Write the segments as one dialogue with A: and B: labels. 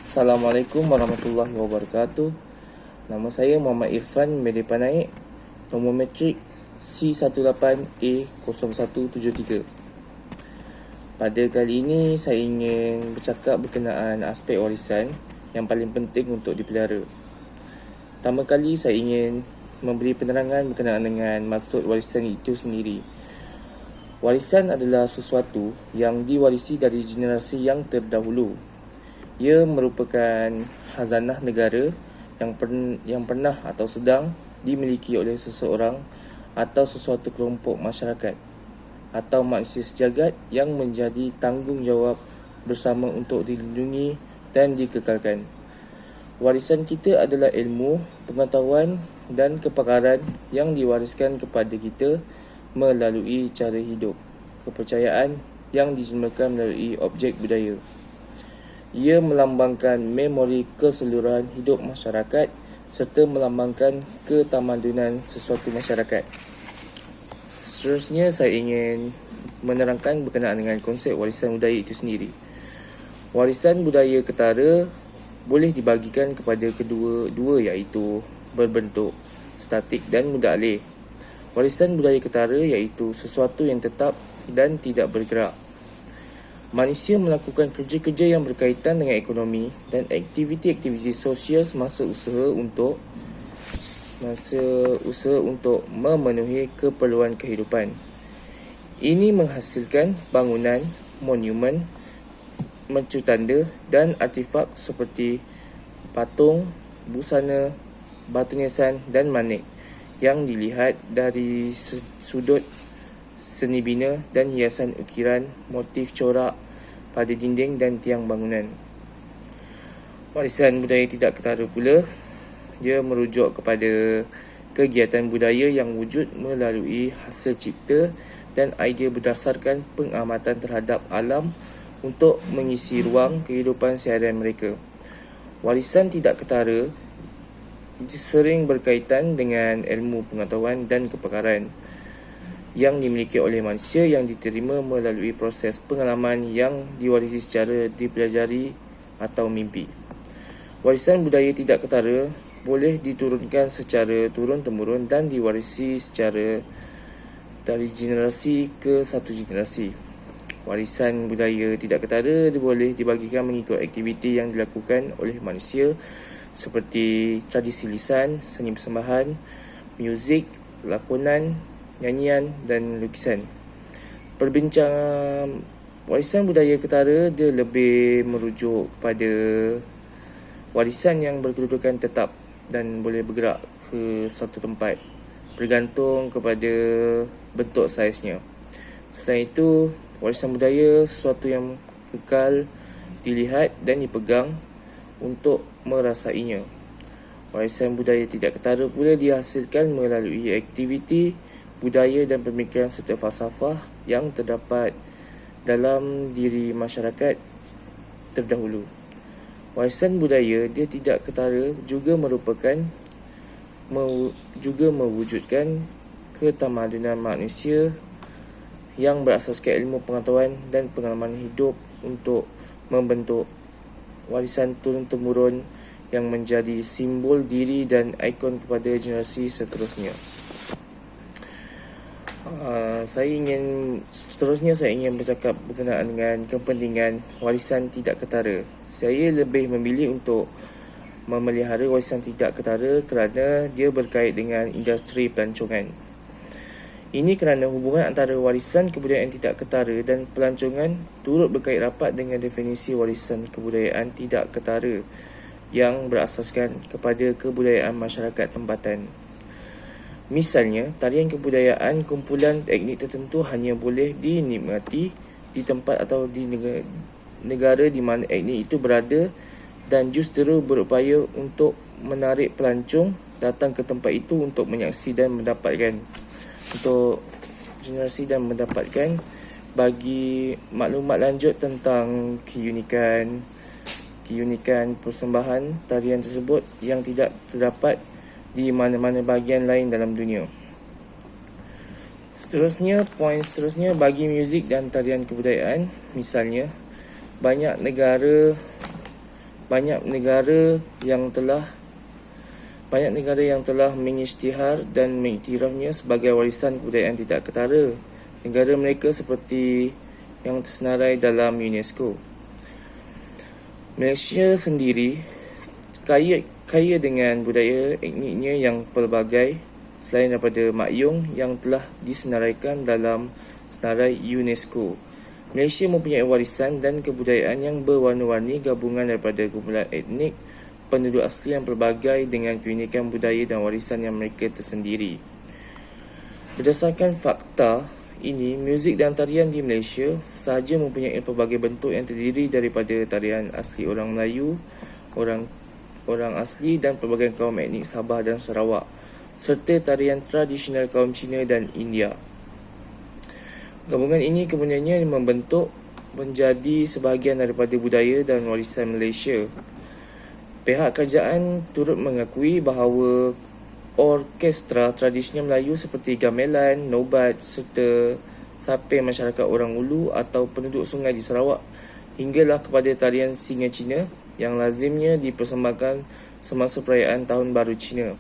A: Assalamualaikum warahmatullahi wabarakatuh. Nama saya Muhammad Irfan Medepanaik, nombor metrik C18A0173. Pada kali ini saya ingin bercakap berkenaan aspek warisan yang paling penting untuk dipelihara. Pertama kali saya ingin memberi penerangan berkenaan dengan maksud warisan itu sendiri. Warisan adalah sesuatu yang diwarisi dari generasi yang terdahulu. Ia merupakan khazanah negara yang pernah atau sedang dimiliki oleh seseorang atau sesuatu kelompok masyarakat atau manusia sejagat yang menjadi tanggungjawab bersama untuk dilindungi dan dikekalkan. Warisan kita adalah ilmu, pengetahuan dan kepakaran yang diwariskan kepada kita melalui cara hidup, kepercayaan yang dijemurkan melalui objek budaya. Ia melambangkan memori keseluruhan hidup masyarakat serta melambangkan ketamadunan sesuatu masyarakat. Seterusnya saya ingin menerangkan berkenaan dengan konsep warisan budaya itu sendiri. Warisan budaya ketara boleh dibagikan kepada kedua-dua iaitu berbentuk statik dan mudah alih. Warisan budaya ketara iaitu sesuatu yang tetap dan tidak bergerak. Manusia melakukan kerja-kerja yang berkaitan dengan ekonomi dan aktiviti-aktiviti sosial semasa usaha untuk memenuhi keperluan kehidupan. Ini menghasilkan bangunan, monumen, mercu tanda dan artifak seperti patung, busana, batu niasan dan manik yang dilihat dari sudut seni bina dan hiasan ukiran, motif corak pada dinding dan tiang bangunan. Warisan budaya tidak ketara pula, dia merujuk kepada kegiatan budaya yang wujud melalui hasil cipta dan idea berdasarkan pengamatan terhadap alam untuk mengisi ruang kehidupan seharian mereka. Warisan tidak ketara sering berkaitan dengan ilmu pengetahuan dan kepakaran yang dimiliki oleh manusia yang diterima melalui proses pengalaman yang diwarisi secara dipelajari atau mimpi. Warisan budaya tidak ketara boleh diturunkan secara turun-temurun dan diwarisi secara dari generasi ke satu generasi. Warisan budaya tidak ketara boleh dibagikan mengikut aktiviti yang dilakukan oleh manusia seperti tradisi lisan, seni persembahan, muzik, lakonan, nyanyian dan lukisan. Perbincangan warisan budaya ketara dia lebih merujuk pada warisan yang berkedudukan tetap dan boleh bergerak ke suatu tempat bergantung kepada bentuk saiznya. Selain itu, warisan budaya sesuatu yang kekal dilihat dan dipegang untuk merasainya. Warisan budaya tidak ketara pula dihasilkan melalui aktiviti budaya dan pemikiran serta falsafah yang terdapat dalam diri masyarakat terdahulu. Warisan budaya dia tidak ketara juga mewujudkan ketamadunan manusia yang berasaskan ilmu pengetahuan dan pengalaman hidup untuk membentuk warisan turun-temurun yang menjadi simbol diri dan ikon kepada generasi seterusnya. Seterusnya saya ingin bercakap berkenaan dengan kepentingan warisan tidak ketara. Saya lebih memilih untuk memelihara warisan tidak ketara kerana dia berkait dengan industri pelancongan. Ini kerana hubungan antara warisan kebudayaan tidak ketara dan pelancongan turut berkait rapat dengan definisi warisan kebudayaan tidak ketara yang berasaskan kepada kebudayaan masyarakat tempatan. Misalnya, tarian kebudayaan kumpulan etnik tertentu hanya boleh dinikmati di tempat atau di negara di mana etnik itu berada dan justru berupaya untuk menarik pelancong datang ke tempat itu untuk menyaksikan dan mendapatkan bagi maklumat lanjut tentang keunikan persembahan tarian tersebut yang tidak terdapat di mana-mana bahagian lain dalam dunia. Poin seterusnya bagi muzik dan tarian kebudayaan, misalnya banyak negara banyak negara yang telah mengisytihar dan mengiktirafnya sebagai warisan kebudayaan tidak ketara. Negara mereka seperti yang tersenarai dalam UNESCO. Malaysia sendiri kaya dengan budaya etniknya yang pelbagai selain daripada Mak Yong yang telah disenaraikan dalam senarai UNESCO. Malaysia mempunyai warisan dan kebudayaan yang berwarna-warni gabungan daripada kumpulan etnik penduduk asli yang pelbagai dengan keunikan budaya dan warisan yang mereka tersendiri. Berdasarkan fakta ini, muzik dan tarian di Malaysia sahaja mempunyai pelbagai bentuk yang terdiri daripada tarian asli orang Melayu, orang asli dan pelbagai kaum etnik Sabah dan Sarawak, serta tarian tradisional kaum Cina dan India. Gabungan ini kemudiannya membentuk menjadi sebahagian daripada budaya dan warisan Malaysia. Pihak kerajaan turut mengakui bahawa orkestra tradisional Melayu seperti gamelan, nobat serta saping masyarakat orang Ulu atau penduduk sungai di Sarawak hinggalah kepada tarian Singa Cina yang lazimnya dipersembahkan semasa perayaan Tahun Baru Cina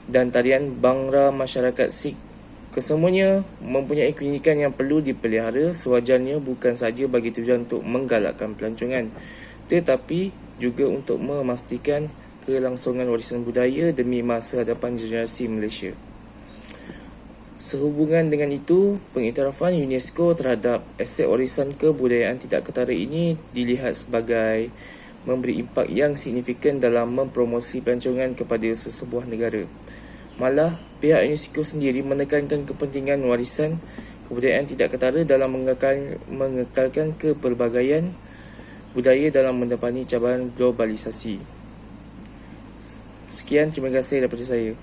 A: dan tarian Bhangra masyarakat Sikh. Kesemuanya mempunyai keunikan yang perlu dipelihara, sewajarnya bukan sahaja bagi tujuan untuk menggalakkan pelancongan, tetapi juga untuk memastikan kelangsungan warisan budaya demi masa hadapan generasi Malaysia. Sehubungan dengan itu, pengiktirafan UNESCO terhadap aset warisan kebudayaan tidak ketara ini dilihat sebagai memberi impak yang signifikan dalam mempromosi pelancongan kepada sesebuah negara. Malah, pihak UNESCO sendiri menekankan kepentingan warisan kebudayaan tidak ketara dalam mengekalkan kepelbagaian budaya dalam menghadapi cabaran globalisasi. Sekian, terima kasih daripada saya.